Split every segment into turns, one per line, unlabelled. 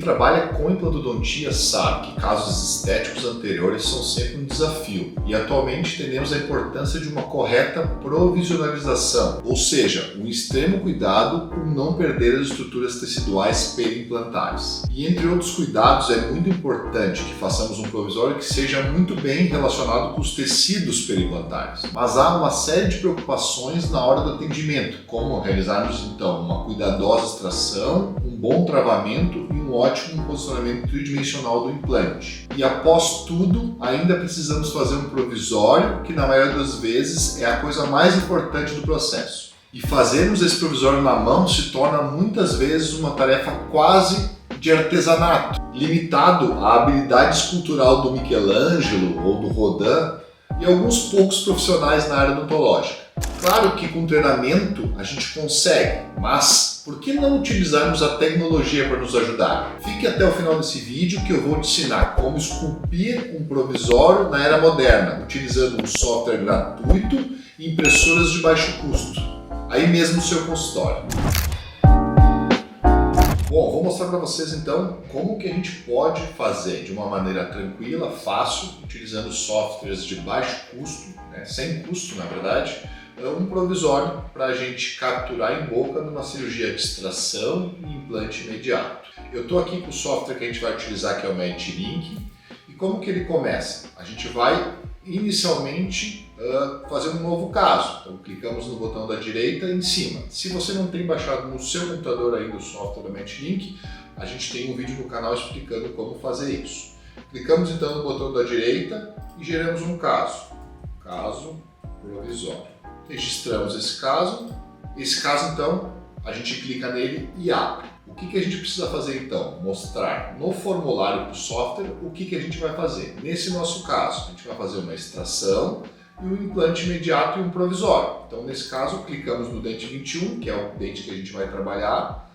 trabalha com implantodontia sabe que casos estéticos anteriores são sempre um desafio e atualmente entendemos a importância de uma correta provisionalização, ou seja, um extremo cuidado com não perder as estruturas teciduais periimplantares. E entre outros cuidados é muito importante que façamos um provisório que seja muito bem relacionado com os tecidos periimplantares. Mas há uma série de preocupações na hora do atendimento, como realizarmos então uma cuidadosa extração, um bom travamento e um ótimo posicionamento tridimensional do implante. E após tudo, ainda precisamos fazer um provisório, que na maioria das vezes é a coisa mais importante do processo. E fazermos esse provisório na mão se torna muitas vezes uma tarefa quase de artesanato, limitado à habilidade escultural do Michelangelo ou do Rodin e alguns poucos profissionais na área odontológica. Claro que com treinamento a gente consegue, mas por que não utilizarmos a tecnologia para nos ajudar? Fique até o final desse vídeo que eu vou te ensinar como esculpir um provisório na era moderna, utilizando um software gratuito e impressoras de baixo custo, aí mesmo no seu consultório. Bom, vou mostrar para vocês então como que a gente pode fazer de uma maneira tranquila, fácil, utilizando softwares de baixo custo, sem custo na verdade, um provisório para a gente capturar em boca numa cirurgia de extração e implante imediato. Eu estou aqui com o software que a gente vai utilizar, que é o MedLink, e como que ele começa? A gente vai inicialmente fazer um novo caso. Então clicamos no botão da direita em cima. Se você não tem baixado no seu computador ainda o software do MedLink, a gente tem um vídeo no canal explicando como fazer isso. Clicamos então no botão da direita e geramos um caso provisório. Registramos esse caso então a gente clica nele e abre. O que a gente precisa fazer então? Mostrar no formulário do software o que a gente vai fazer. Nesse nosso caso, a gente vai fazer uma extração e um implante imediato e um provisório. Então nesse caso, clicamos no dente 21, que é o dente que a gente vai trabalhar,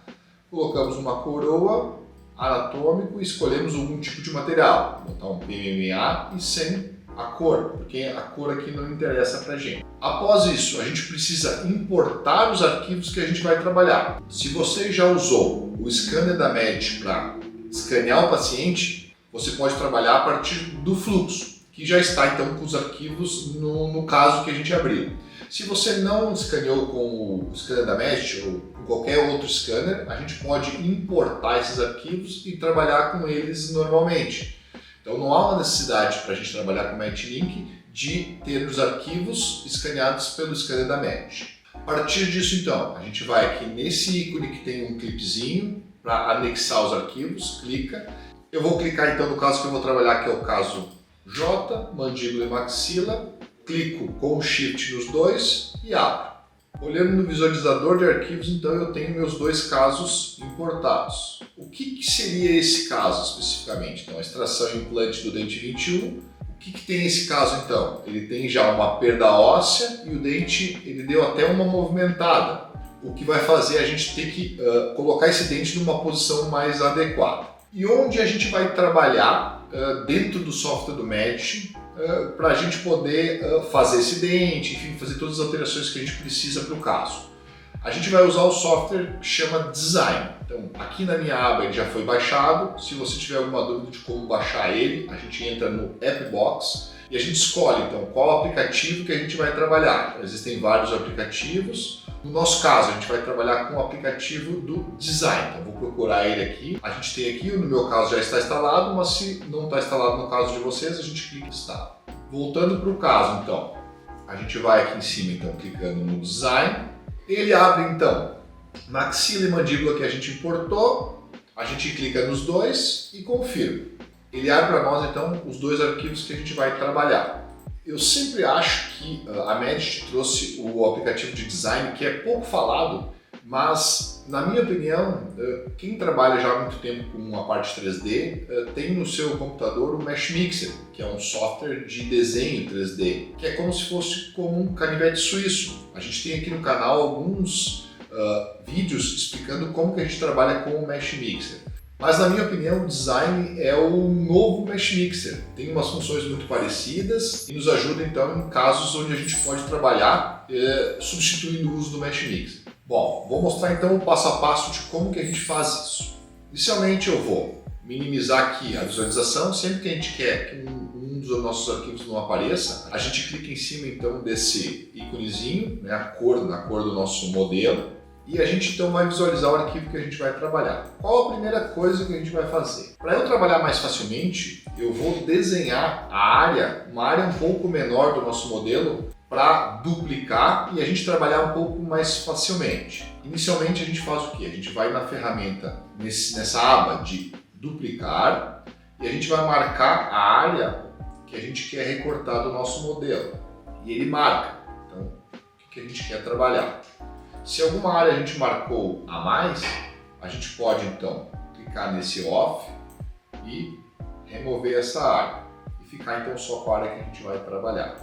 colocamos uma coroa anatômico e escolhemos algum tipo de material. Vou botar um PMMA e sem a cor, porque a cor aqui não interessa pra gente. Após isso, a gente precisa importar os arquivos que a gente vai trabalhar. Se você já usou o scanner da Med para escanear o paciente, você pode trabalhar a partir do fluxo, que já está então com os arquivos no caso que a gente abriu. Se você não escaneou com o scanner da Med ou com qualquer outro scanner, a gente pode importar esses arquivos e trabalhar com eles normalmente. Então não há uma necessidade para a gente trabalhar com o MedLink de ter os arquivos escaneados pelo scanner da Med. A partir disso então, a gente vai aqui nesse ícone que tem um clipezinho para anexar os arquivos, clica. Eu vou clicar então no caso que eu vou trabalhar, que é o caso J, mandíbula e maxila, clico com o Shift nos dois e abro. Olhando no visualizador de arquivos, então eu tenho meus dois casos importados. O que seria esse caso especificamente? Então, a extração e implante do dente 21. O que tem esse caso então? Ele tem já uma perda óssea e o dente ele deu até uma movimentada, o que vai fazer a gente ter que colocar esse dente numa posição mais adequada. E onde a gente vai trabalhar dentro do software do Med para a gente poder fazer esse dente, enfim, fazer todas as alterações que a gente precisa para o caso. A gente vai usar o software que chama Design. Então, aqui na minha aba ele já foi baixado. Se você tiver alguma dúvida de como baixar ele, a gente entra no AppBox e a gente escolhe então qual aplicativo que a gente vai trabalhar. Existem vários aplicativos. No nosso caso, a gente vai trabalhar com o aplicativo do Design. Então, vou procurar ele aqui. A gente tem aqui, no meu caso já está instalado, mas se não está instalado no caso de vocês, a gente clica em Instala. Voltando para o caso, então, a gente vai aqui em cima, então, clicando no Design. Ele abre, então, maxila e mandíbula que a gente importou. A gente clica nos dois e confirma. Ele abre para nós, então, os dois arquivos que a gente vai trabalhar. Eu sempre acho que a Med trouxe o aplicativo de design, que é pouco falado, mas, na minha opinião, quem trabalha já há muito tempo com a parte 3D tem no seu computador o Mesh Mixer, que é um software de desenho 3D, que é como se fosse como um canivete suíço. A gente tem aqui no canal alguns vídeos explicando como que a gente trabalha com o Mesh Mixer. Mas na minha opinião o Design é o novo Mesh Mixer. Tem umas funções muito parecidas e nos ajuda então em casos onde a gente pode trabalhar substituindo o uso do Mesh Mixer. Bom, vou mostrar então o passo a passo de como que a gente faz isso. Inicialmente eu vou minimizar aqui a visualização. Sempre que a gente quer que um dos nossos arquivos não apareça, a gente clica em cima então desse íconezinho, né, na cor do nosso modelo, e a gente então vai visualizar o arquivo que a gente vai trabalhar. Qual a primeira coisa que a gente vai fazer? Para eu trabalhar mais facilmente, eu vou desenhar uma área um pouco menor do nosso modelo para duplicar e a gente trabalhar um pouco mais facilmente. Inicialmente a gente faz o quê? A gente vai na ferramenta, nessa aba de duplicar, e a gente vai marcar a área que a gente quer recortar do nosso modelo. E ele marca, então, o que a gente quer trabalhar. Se alguma área a gente marcou a mais, a gente pode então clicar nesse off e remover essa área e ficar então só com a área que a gente vai trabalhar.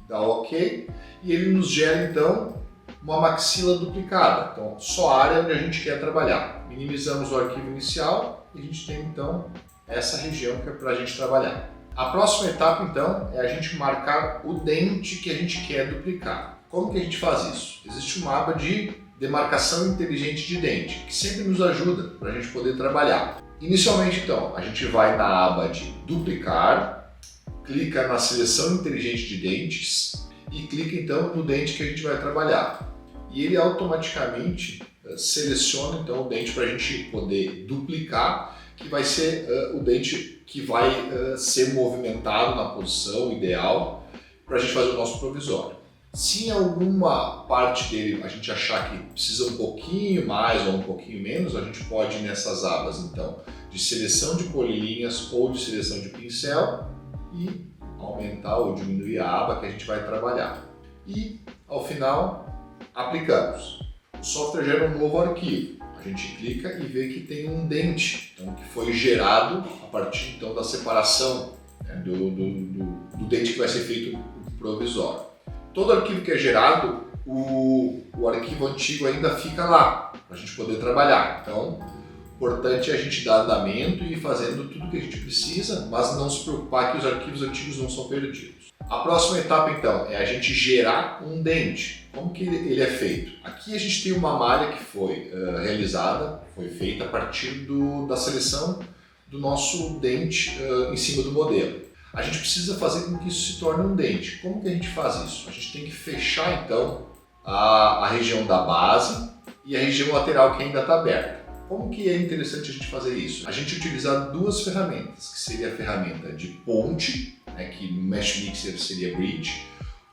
Dá OK e ele nos gera então uma maxila duplicada, então só a área onde a gente quer trabalhar. Minimizamos o arquivo inicial e a gente tem então essa região que é para a gente trabalhar. A próxima etapa então é a gente marcar o dente que a gente quer duplicar. Como que a gente faz isso? Existe uma aba de demarcação inteligente de dente, que sempre nos ajuda para a gente poder trabalhar. Inicialmente, então, a gente vai na aba de duplicar, clica na seleção inteligente de dentes e clica então no dente que a gente vai trabalhar. E ele automaticamente seleciona então o dente para a gente poder duplicar, que vai ser o dente que vai ser movimentado na posição ideal para a gente fazer o nosso provisório. Se em alguma parte dele a gente achar que precisa um pouquinho mais ou um pouquinho menos, a gente pode ir nessas abas então de seleção de polilinhas ou de seleção de pincel e aumentar ou diminuir a aba que a gente vai trabalhar. E ao final aplicamos. O software gera um novo arquivo. A gente clica e vê que tem um dente, então, que foi gerado a partir então da separação, né, do dente que vai ser feito o provisório. Todo arquivo que é gerado, o arquivo antigo ainda fica lá, para a gente poder trabalhar. Então, o importante é a gente dar andamento e ir fazendo tudo que a gente precisa, mas não se preocupar que os arquivos antigos não são perdidos. A próxima etapa, então, é a gente gerar um dente. Como que ele é feito? Aqui a gente tem uma malha que foi realizada, foi feita a partir da seleção do nosso dente em cima do modelo. A gente precisa fazer com que isso se torne um dente. Como que a gente faz isso? A gente tem que fechar então a região da base e a região lateral que ainda está aberta. Como que é interessante a gente fazer isso? A gente utilizar duas ferramentas, que seria a ferramenta de ponte, né, que no Mesh Mixer seria Bridge,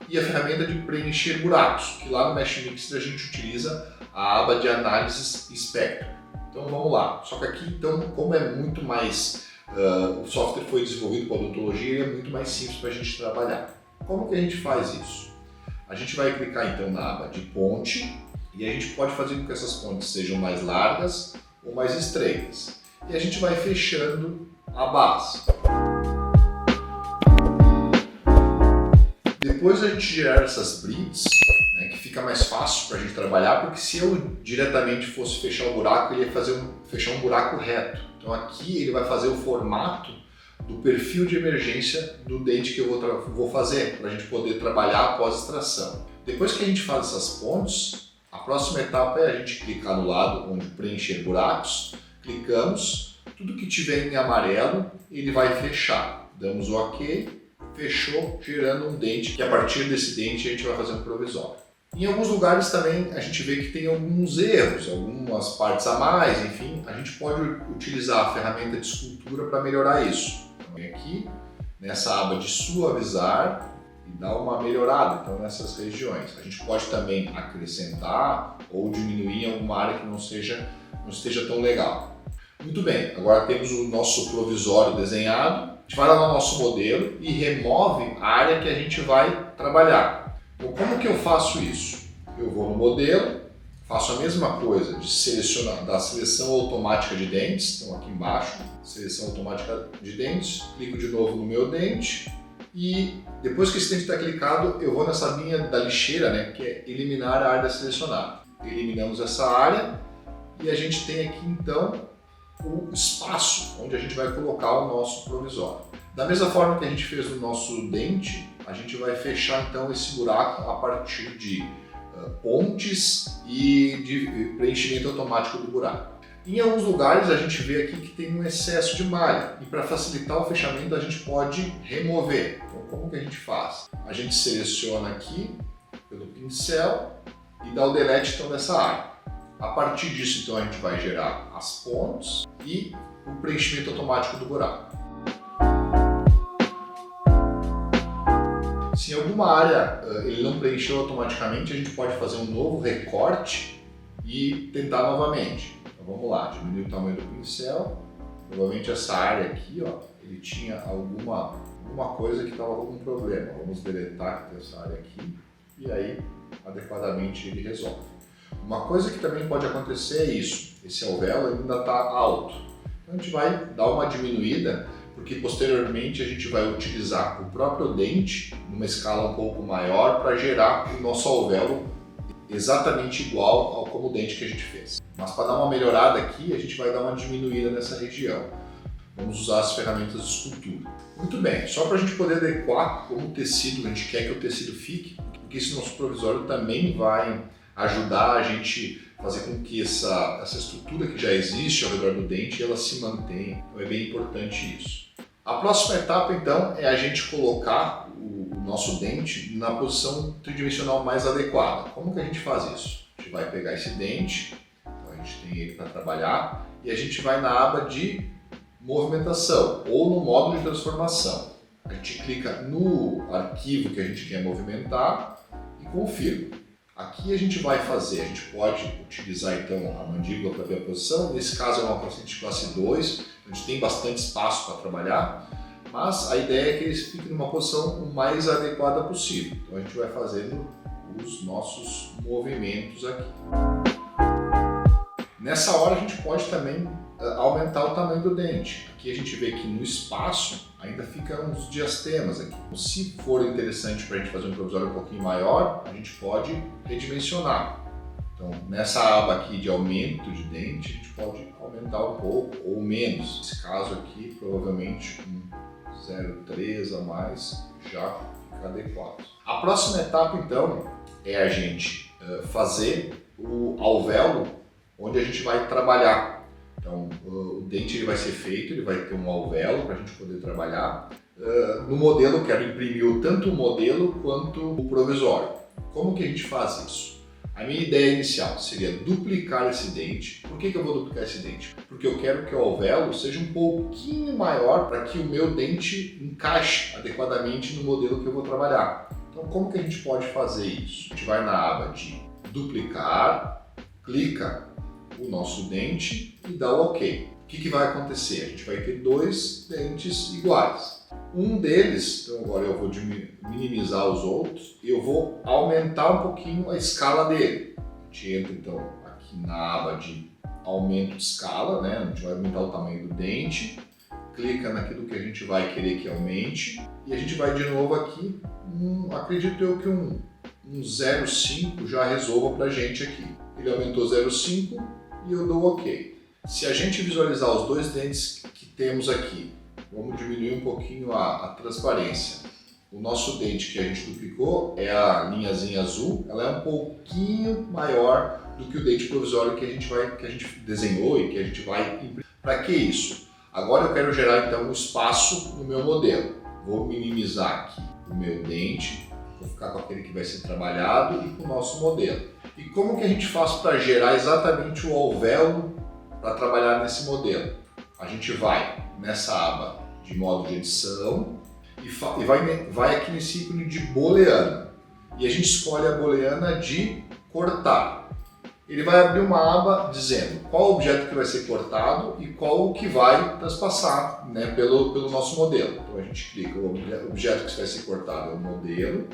e a ferramenta de preencher buracos, que lá no Mesh Mixer a gente utiliza a aba de análise espectro. Então vamos lá. Só que aqui, então, como é muito mais o software foi desenvolvido com odontologia, ele é muito mais simples para a gente trabalhar. Como que a gente faz isso? A gente vai clicar então na aba de ponte e a gente pode fazer com que essas pontes sejam mais largas ou mais estreitas. E a gente vai fechando a base. Depois a gente gerar essas brits, né, que fica mais fácil para a gente trabalhar, porque se eu diretamente fosse fechar o buraco, ele ia fechar um buraco reto. Então aqui ele vai fazer o formato do perfil de emergência do dente que eu vou fazer, para a gente poder trabalhar após extração. Depois que a gente faz essas pontes, a próxima etapa é a gente clicar no lado onde preencher buracos, clicamos, tudo que tiver em amarelo ele vai fechar. Damos o OK, fechou, gerando um dente, que a partir desse dente a gente vai fazer um provisório. Em alguns lugares também a gente vê que tem alguns erros, algumas partes a mais, enfim, a gente pode utilizar a ferramenta de escultura para melhorar isso. Então vem aqui nessa aba de suavizar e dar uma melhorada então, nessas regiões. A gente pode também acrescentar ou diminuir em alguma área que não esteja tão legal. Muito bem, agora temos o nosso provisório desenhado, a gente vai lá no nosso modelo e remove a área que a gente vai trabalhar. Então, como que eu faço isso? Eu vou no modelo, faço a mesma coisa da seleção automática de dentes, então aqui embaixo, seleção automática de dentes, clico de novo no meu dente e depois que esse dente está clicado, eu vou nessa linha da lixeira, né, que é eliminar a área selecionada. Eliminamos essa área e a gente tem aqui então o espaço onde a gente vai colocar o nosso provisório. Da mesma forma que a gente fez no nosso dente, a gente vai fechar então esse buraco a partir de pontes e de preenchimento automático do buraco. Em alguns lugares a gente vê aqui que tem um excesso de malha e para facilitar o fechamento a gente pode remover. Então como que a gente faz? A gente seleciona aqui pelo pincel e dá o delete então nessa área. A partir disso então a gente vai gerar as pontes e o preenchimento automático do buraco. Se em alguma área ele não preencheu automaticamente, a gente pode fazer um novo recorte e tentar novamente. Então vamos lá, diminuir o tamanho do pincel. Provavelmente essa área aqui, ó, ele tinha alguma coisa que estava com algum problema. Vamos deletar essa área aqui e aí adequadamente ele resolve. Uma coisa que também pode acontecer é isso, esse alvéolo ainda está alto. Então a gente vai dar uma diminuída, porque posteriormente a gente vai utilizar o próprio dente numa escala um pouco maior para gerar o nosso alvéolo exatamente igual ao como o dente que a gente fez. Mas para dar uma melhorada aqui, a gente vai dar uma diminuída nessa região. Vamos usar as ferramentas de escultura. Muito bem, só para a gente poder adequar como o tecido, a gente quer que o tecido fique, porque esse nosso provisório também vai ajudar a gente fazer com que essa estrutura que já existe ao redor do dente ela se mantenha. Então é bem importante isso. A próxima etapa então é a gente colocar o nosso dente na posição tridimensional mais adequada. Como que a gente faz isso? A gente vai pegar esse dente, então a gente tem ele para trabalhar e a gente vai na aba de movimentação ou no módulo de transformação. A gente clica no arquivo que a gente quer movimentar e confirma. Aqui a gente vai fazer, a gente pode utilizar então a mandíbula para ver a posição, nesse caso é uma paciente classe 2, a gente tem bastante espaço para trabalhar, mas a ideia é que eles fiquem numa posição o mais adequada possível. Então a gente vai fazendo os nossos movimentos aqui. Nessa hora a gente pode também aumentar o tamanho do dente. Aqui a gente vê que no espaço ainda fica uns diastemas aqui. Se for interessante para a gente fazer um provisório um pouquinho maior, a gente pode redimensionar. Então nessa aba aqui de aumento de dente, a gente pode aumentar um pouco ou menos. Nesse caso aqui, provavelmente um 0,3 a mais já fica adequado. A próxima etapa então é a gente fazer o alvéolo onde a gente vai trabalhar. Então, o dente ele vai ser feito, ele vai ter um alvéolo para a gente poder trabalhar. No modelo, eu quero imprimir tanto o modelo quanto o provisório. Como que a gente faz isso? A minha ideia inicial seria duplicar esse dente. Por que eu vou duplicar esse dente? Porque eu quero que o alvéolo seja um pouquinho maior para que o meu dente encaixe adequadamente no modelo que eu vou trabalhar. Então, como que a gente pode fazer isso? A gente vai na aba de duplicar, clica o nosso dente e dá o OK. O que vai acontecer? A gente vai ter dois dentes iguais. Um deles, então agora eu vou minimizar os outros e eu vou aumentar um pouquinho a escala dele. A gente entra então aqui na aba de aumento de escala, né? A gente vai aumentar o tamanho do dente, clica naquilo que a gente vai querer que aumente e a gente vai de novo aqui, acredito eu que um 0,5 já resolva pra gente aqui. Ele aumentou 0,5 e eu dou OK. Se a gente visualizar os dois dentes que temos aqui, vamos diminuir um pouquinho a transparência. O nosso dente que a gente duplicou é a linhazinha azul, ela é um pouquinho maior do que o dente provisório que a gente desenhou e que a gente vai imprimir. Para que isso? Agora eu quero gerar então um espaço no meu modelo. Vou minimizar aqui o meu dente, vou ficar com aquele que vai ser trabalhado e com o nosso modelo. E como que a gente faz para gerar exatamente o alvéolo para trabalhar nesse modelo? A gente vai nessa aba de modo de edição e vai aqui nesse ícone de booleana. E a gente escolhe a booleana de cortar. Ele vai abrir uma aba dizendo qual objeto que vai ser cortado e qual que vai transpassar, né, pelo nosso modelo. Então a gente clica, o objeto que vai ser cortado é o modelo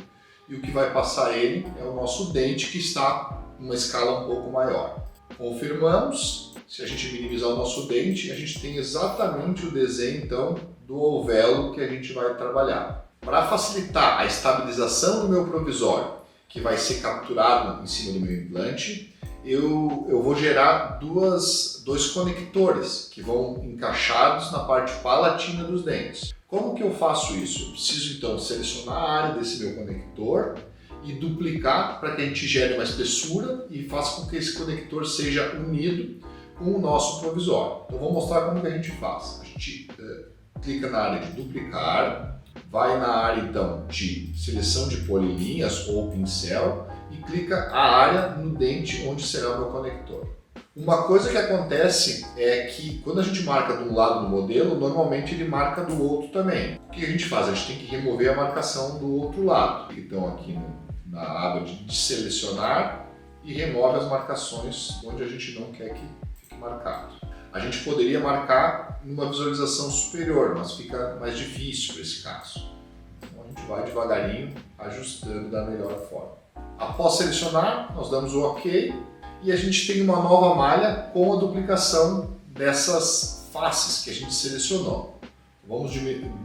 e o que vai passar ele é o nosso dente que está numa escala um pouco maior. Confirmamos. Se a gente minimizar o nosso dente, a gente tem exatamente o desenho então do alvéolo que a gente vai trabalhar. Para facilitar a estabilização do meu provisório, que vai ser capturado em cima do meu implante, eu vou gerar dois conectores que vão encaixados na parte palatina dos dentes. Como que eu faço isso? Eu preciso então selecionar a área desse meu conector e duplicar para que a gente gere uma espessura e faça com que esse conector seja unido com o nosso provisório. Então vou mostrar como que a gente faz. A gente clica na área de duplicar, vai na área então de seleção de polilinhas ou pincel e clica a área no dente onde será o meu conector. Uma coisa que acontece é que quando a gente marca de um lado do modelo, normalmente ele marca do outro também. O que a gente faz? A gente tem que remover a marcação do outro lado. Então aqui na aba de selecionar e remove as marcações onde a gente não quer que fique marcado. A gente poderia marcar numa visualização superior, mas fica mais difícil para esse caso. Então a gente vai devagarinho ajustando da melhor forma. Após selecionar, nós damos o OK e a gente tem uma nova malha com a duplicação dessas faces que a gente selecionou. Vamos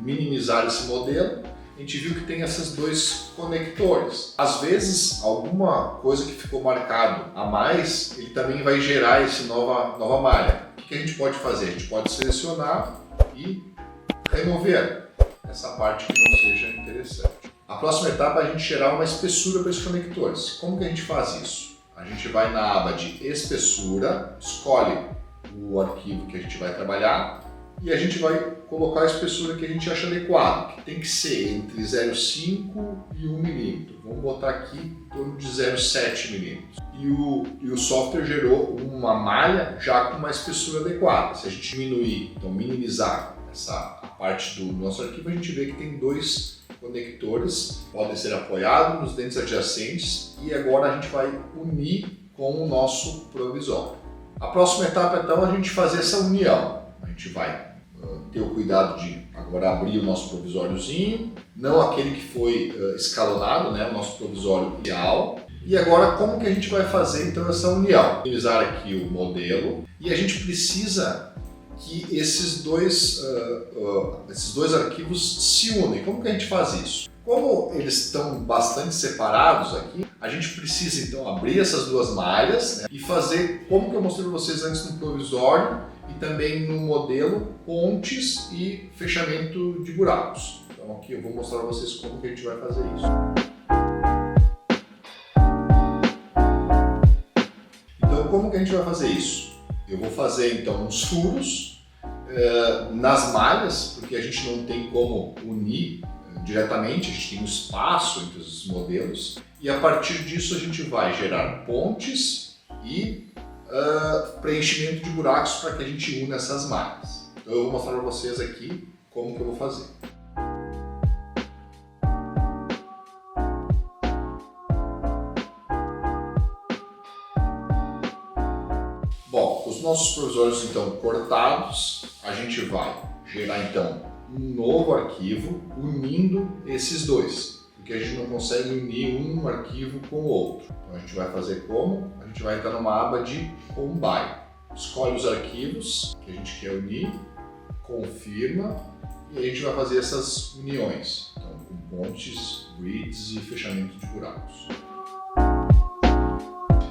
minimizar esse modelo. A gente viu que tem esses dois conectores. Às vezes, alguma coisa que ficou marcado a mais, ele também vai gerar essa nova malha. O que a gente pode fazer? A gente pode selecionar e remover essa parte que não seja interessante. A próxima etapa é a gente gerar uma espessura para esses conectores. Como que a gente faz isso? A gente vai na aba de espessura, escolhe o arquivo que a gente vai trabalhar e a gente vai colocar a espessura que a gente acha adequada, que tem que ser entre 0,5 e 1 milímetro. Vamos botar aqui em torno de 0,7 milímetros. E o software gerou uma malha já com uma espessura adequada. Se a gente diminuir, então minimizar a parte do nosso arquivo, a gente vê que tem dois conectores, podem ser apoiados nos dentes adjacentes e agora a gente vai unir com o nosso provisório. A próxima etapa então é a gente fazer essa união. A gente vai ter o cuidado de agora abrir o nosso provisóriozinho, não aquele que foi escalonado, né, o nosso provisório ideal. E agora como que a gente vai fazer então essa união? Utilizar aqui o modelo e a gente precisa que esses dois arquivos se unem. Como que a gente faz isso? Como eles estão bastante separados aqui, a gente precisa então abrir essas duas malhas, né, e fazer como que eu mostrei para vocês antes no provisório e também no modelo, pontes e fechamento de buracos. Então aqui eu vou mostrar para vocês como que a gente vai fazer isso. Então como que a gente vai fazer isso? Eu vou fazer então uns furos nas malhas, porque a gente não tem como unir diretamente, a gente tem um espaço entre os modelos e a partir disso a gente vai gerar pontes e preenchimento de buracos para que a gente una essas malhas. Então eu vou mostrar para vocês aqui como que eu vou fazer. Bom, os nossos provisórios então cortados, a gente vai gerar então um novo arquivo unindo esses dois, porque a gente não consegue unir um arquivo com o outro. Então a gente vai fazer como? A gente vai entrar numa aba de Combine. Escolhe os arquivos que a gente quer unir, confirma e a gente vai fazer essas uniões, então com pontes, grids e fechamento de buracos.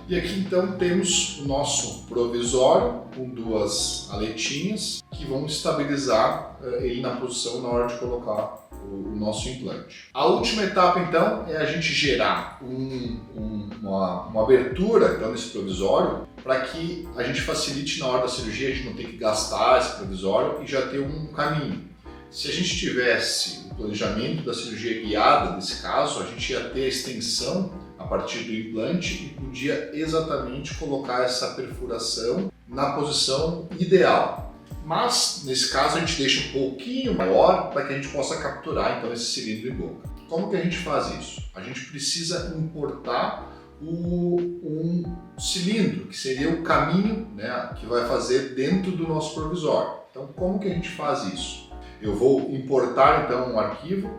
E aqui então temos o nosso provisório com duas aletinhas que vão estabilizar ele na posição na hora de colocar o nosso implante. A última etapa então é a gente gerar uma abertura então, nesse provisório para que a gente facilite na hora da cirurgia, a gente não tem que gastar esse provisório e já ter um caminho. Se a gente tivesse o planejamento da cirurgia guiada, nesse caso, a gente ia ter a extensão a partir do implante e podia exatamente colocar essa perfuração na posição ideal. Mas, nesse caso, a gente deixa um pouquinho maior para que a gente possa capturar então esse cilindro em boca. Como que a gente faz isso? A gente precisa importar um cilindro, que seria o caminho, né, que vai fazer dentro do nosso provisório. Então, como que a gente faz isso? Eu vou importar então um arquivo,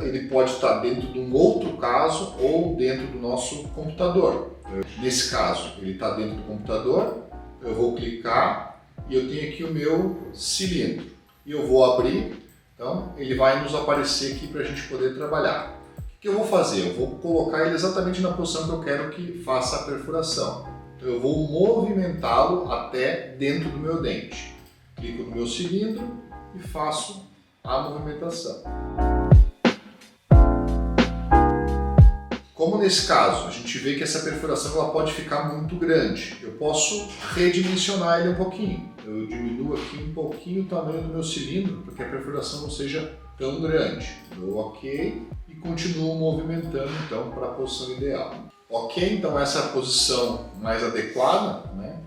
ele pode estar dentro de um outro caso ou dentro do nosso computador. Nesse caso, ele está dentro do computador, eu vou clicar e eu tenho aqui o meu cilindro. E eu vou abrir, então ele vai nos aparecer aqui para a gente poder trabalhar. O que eu vou fazer? Eu vou colocar ele exatamente na posição que eu quero que faça a perfuração. Então eu vou movimentá-lo até dentro do meu dente. Clico no meu cilindro e faço a movimentação. Como nesse caso, a gente vê que essa perfuração ela pode ficar muito grande, eu posso redimensionar ele um pouquinho. Eu diminuo aqui um pouquinho o tamanho do meu cilindro para que a perfuração não seja tão grande. Dou OK e continuo movimentando então para a posição ideal. OK, então essa é a posição mais adequada, né,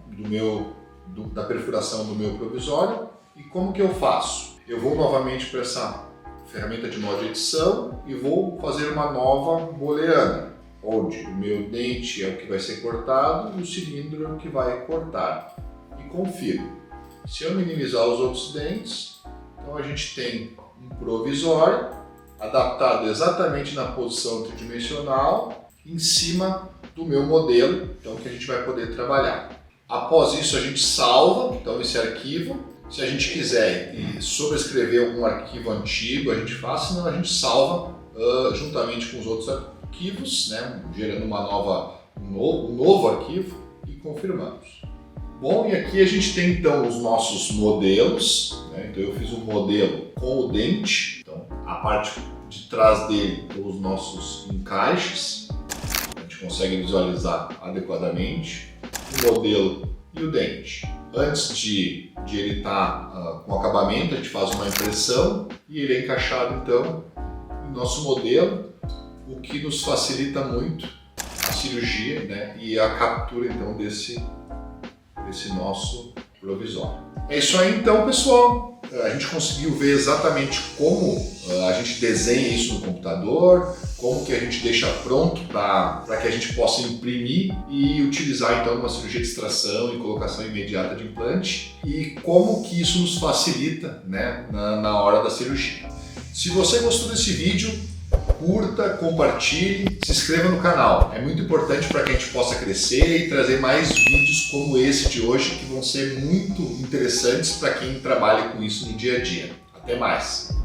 da perfuração do meu provisório. E como que eu faço? Eu vou novamente para essa ferramenta de nó de edição e vou fazer uma nova booleana, onde o meu dente é o que vai ser cortado e o cilindro é o que vai cortar. E confiro. Se eu minimizar os outros dentes, então a gente tem um provisório adaptado exatamente na posição tridimensional em cima do meu modelo, então que a gente vai poder trabalhar. Após isso a gente salva então esse arquivo. Se a gente quiser sobrescrever algum arquivo antigo, a gente faz, senão a gente salva juntamente com os outros arquivos, né, gerando um novo arquivo e confirmamos. Bom, e aqui a gente tem então os nossos modelos, né? Então eu fiz um modelo com o dente, então a parte de trás dele com os nossos encaixes, a gente consegue visualizar adequadamente o modelo e o dente. Antes de ele estar com acabamento, a gente faz uma impressão e ele é encaixado então no nosso modelo, o que nos facilita muito a cirurgia, né, e a captura então desse nosso provisório. É isso aí então, pessoal. A gente conseguiu ver exatamente como a gente desenha isso no computador, como que a gente deixa pronto para que a gente possa imprimir e utilizar então numa cirurgia de extração e colocação imediata de implante, e como que isso nos facilita, né, na hora da cirurgia. Se você gostou desse vídeo, curta, compartilhe, se inscreva no canal. É muito importante para que a gente possa crescer e trazer mais vídeos como esse de hoje, que vão ser muito interessantes para quem trabalha com isso no dia a dia. Até mais!